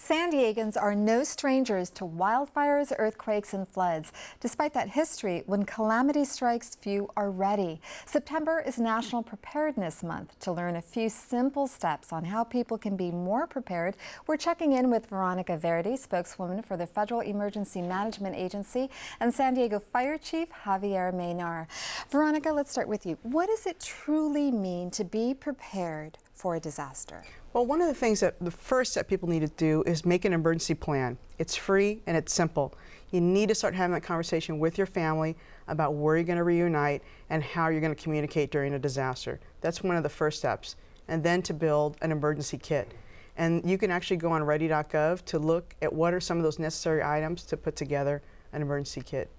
San Diegans are no strangers to wildfires, earthquakes, and floods. Despite that history, when calamity strikes, few are ready. September is National Preparedness Month. To learn a few simple steps on how people can be more prepared, we're checking in with Veronica Verdi, spokeswoman for the Federal Emergency Management Agency, and San Diego Fire Chief Javier Maynar. Veronica, let's start with you. What does it truly mean to be prepared for a disaster? Well, one of the things the first step people need to do is make an emergency plan. It's free and it's simple. You need to start having that conversation with your family about where you're going to reunite and how you're going to communicate during a disaster. That's one of the first steps. And then to build an emergency kit. And you can actually go on ready.gov to look at what are some of those necessary items to put together an emergency kit.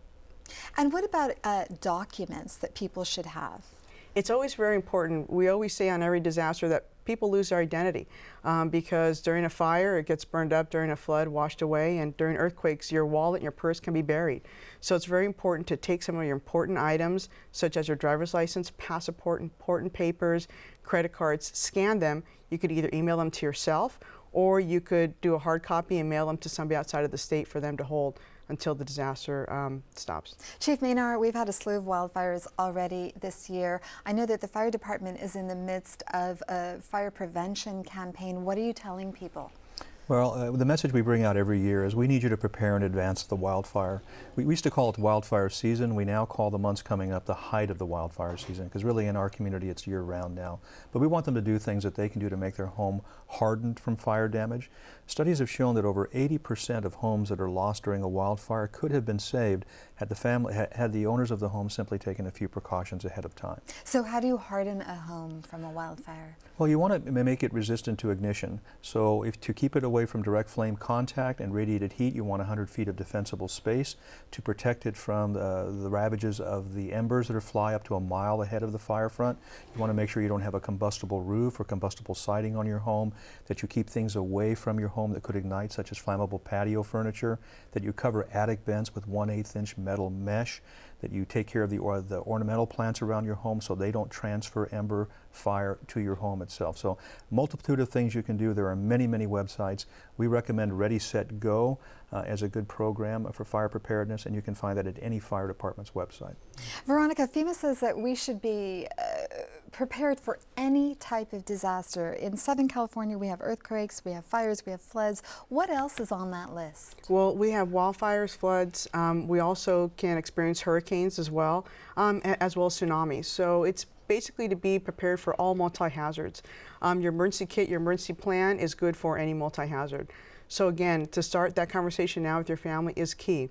And what about documents that people should have? It's always very important. We always say on every disaster that people lose their identity because during a fire it gets burned up, during a flood washed away, and during earthquakes your wallet and your purse can be buried. So it's very important to take some of your important items such as your driver's license, passport, important papers, credit cards, scan them. You could either email them to yourself or you could do a hard copy and mail them to somebody outside of the state for them to hold until the disaster stops. Chief Maynar, we've had a slew of wildfires already this year. I know that the fire department is in the midst of a fire prevention campaign. What are you telling people? Well, the message we bring out every year is we need you to prepare in advance of the wildfire. We used to call it the wildfire season. We now call the months coming up the height of the wildfire season, because really in our community it's year-round now. But we want them to do things that they can do to make their home hardened from fire damage. Studies have shown that over 80% of homes that are lost during a wildfire could have been saved had the owners of the home simply taken a few precautions ahead of time. So how do you harden a home from a wildfire? Well, you want to make it resistant to ignition. So to keep it away from direct flame contact and radiated heat, you want 100 feet of defensible space to protect it from the ravages of the embers that fly up to a mile ahead of the fire front. You want to make sure you don't have a combustible roof or combustible siding on your home, that you keep things away from your home that could ignite, such as flammable patio furniture, that you cover attic vents with 1/8 inch metal mesh, that you take care of the ornamental plants around your home so they don't transfer ember fire to your home itself. So multitude of things you can do. There are many, many websites. We recommend Ready, Set, Go as a good program for fire preparedness, and you can find that at any fire department's website. Veronica, FEMA says that we should be prepared for any type of disaster. In Southern California, we have earthquakes, we have fires, we have floods. What else is on that list? Well, we have wildfires, floods. We also can experience hurricanes as well as tsunamis. So it's basically to be prepared for all multi-hazards. Your emergency kit, your emergency plan is good for any multi-hazard. So again, to start that conversation now with your family is key.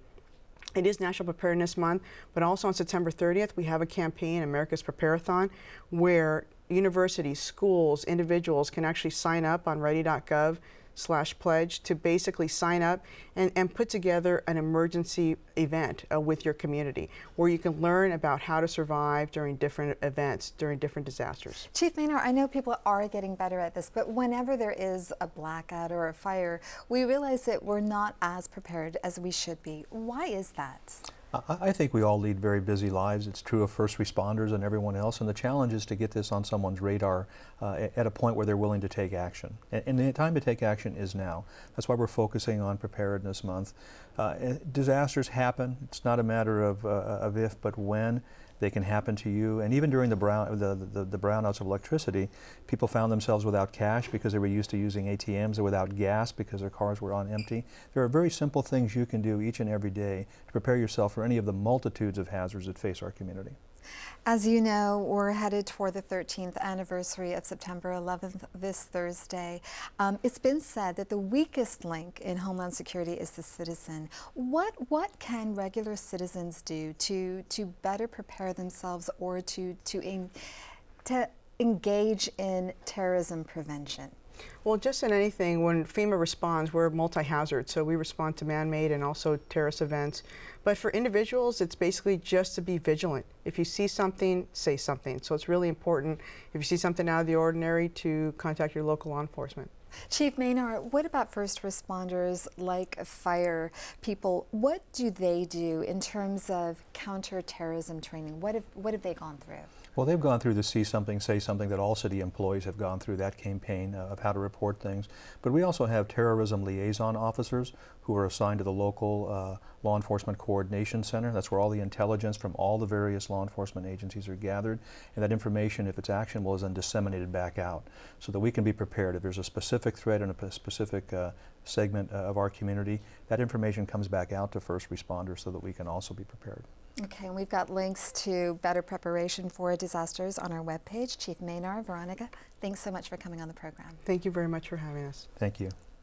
It is National Preparedness Month, but also on September 30th, we have a campaign, America's Prepare-a-thon, where universities, schools, individuals can actually sign up on ready.gov/pledge to basically sign up and put together an emergency event with your community where you can learn about how to survive during different events, during different disasters. Chief Maynar, I know people are getting better at this, but whenever there is a blackout or a fire, we realize that we're not as prepared as we should be. Why is that? I think we all lead very busy lives. It's true of first responders and everyone else, and the challenge is to get this on someone's radar at a point where they're willing to take action. And the time to take action is now. That's why we're focusing on Preparedness Month. Disasters happen. It's not a matter of if, but when. They can happen to you, and even during the brownouts of electricity, people found themselves without cash because they were used to using ATMs, or without gas because their cars were on empty. There are very simple things you can do each and every day to prepare yourself for any of the multitudes of hazards that face our community. As you know, we're headed toward the 13th anniversary of September 11th this Thursday. It's been said that the weakest link in Homeland Security is the citizen. What can regular citizens do to better prepare themselves or to engage in terrorism prevention? Well, just in anything, when FEMA responds, we're multi-hazard, so we respond to man-made and also terrorist events. But for individuals, it's basically just to be vigilant. If you see something, say something. So it's really important, if you see something out of the ordinary, to contact your local law enforcement. Chief Maynar, what about first responders like fire people? What do they do in terms of counterterrorism training? What have they gone through? Well, they've gone through the See Something, Say Something that all city employees have gone through, that campaign of how to report things. But we also have terrorism liaison officers who are assigned to the local law enforcement coordination center. That's where all the intelligence from all the various law enforcement agencies are gathered. And that information, if it's actionable, is then disseminated back out so that we can be prepared. If there's a specific threat in a specific segment of our community, that information comes back out to first responders so that we can also be prepared. Okay, and we've got links to better preparation for disasters on our webpage. Chief Maynard, Veronica, thanks so much for coming on the program. Thank you very much for having us. Thank you.